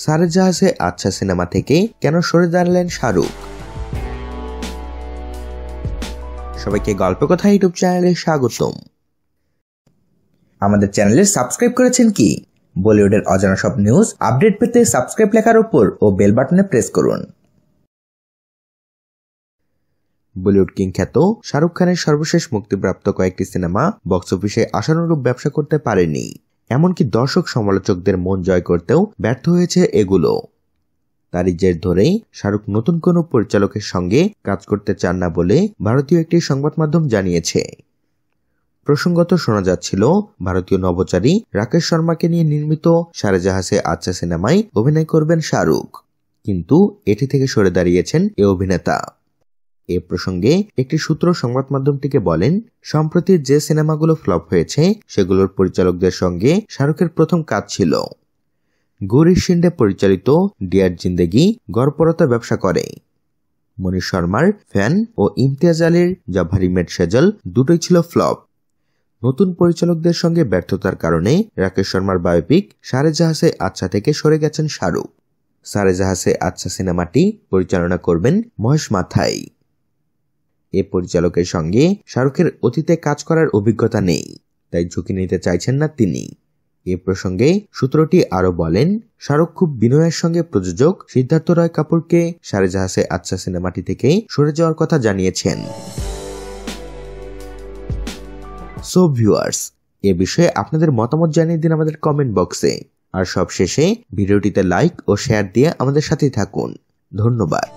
সারে জাহাঁ সে আচ্ছা সিনেমা থেকে কেন সরে দাঁড়ালেন শাহরুখ? সবাইকে গল্প কথা ইউটিউব চ্যানেলে স্বাগতম। আমাদের চ্যানেলে সাবস্ক্রাইব করেছেন কি? বলিউডের অজানা সব নিউজ আপডেট পেতে সাবস্ক্রাইব লেখার উপর ও বেল বাটনে প্রেস করুন। বলিউড কিং খ্যাত শাহরুখ খানের সর্বশেষ মুক্তিপ্রাপ্ত কয়েকটি সিনেমা বক্স অফিসে আশানুরূপ ব্যবসা করতে পারেনি, এমনকি দর্শক সমালোচকদের মন জয় করতেও ব্যর্থ হয়েছে এগুলো। তারই জের ধরেই শাহরুখ নতুন কোনো পরিচালকের সঙ্গে কাজ করতে চান না বলে ভারতীয় একটি সংবাদ মাধ্যম জানিয়েছে। প্রসঙ্গত শোনা যাচ্ছিল ভারতীয় নভোচারী রাকেশ শর্মাকে নিয়ে নির্মিত সারে জাহাঁ সে আচ্ছা সিনেমায় অভিনয় করবেন শাহরুখ, কিন্তু এটি থেকে সরে দাঁড়িয়েছেন এ অভিনেতা। এ প্রসঙ্গে একটি সূত্র সংবাদ মাধ্যমটিকে বলেন, সম্প্রতি যে সিনেমাগুলো ফ্লপ হয়েছে সেগুলোর পরিচালকদের সঙ্গে শাহরুখের প্রথম কাজ ছিল। গৌরী শিন্ডে পরিচালিত ডিয়ার জিন্দেগি গড়পড়তা ব্যবসা করে। মনীষ শর্মার ফ্যান ও ইমতিয়াজ আলীর জব ভারি মেট সেজল দুটোই ছিল ফ্লপ। নতুন পরিচালকদের সঙ্গে ব্যর্থতার কারণে রাকেশ শর্মার বায়োপিক সারে জাহাঁ সে আচ্ছা থেকে সরে গেছেন শাহরুখ। সারে জাহাঁ সে আচ্ছা সিনেমাটি পরিচালনা করবেন মহেশ মাথাই। এ পরিচালকের সঙ্গে শাহরুখের অতীতে কাজ করার অভিজ্ঞতা নেই, তাই ঝুঁকি নিতে চাইছেন না তিনি। এ প্রসঙ্গে সূত্রটি আরো বলেন, শাহরুখ খুব বিনয়ের সঙ্গে প্রযোজক সিদ্ধার্থ রয় কাপুরকে সারে জাহাঁ সে আচ্ছা সিনেমাটি থেকে সরে যাওয়ার কথা জানিয়েছেন। সো ভিউয়ার্স, এ বিষয়ে আপনাদের মতামত জানিয়ে দিন আমাদের কমেন্ট বক্সে। আর সবশেষে ভিডিওটিতে লাইক ও শেয়ার দিয়ে আমাদের সাথেই থাকুন। ধন্যবাদ।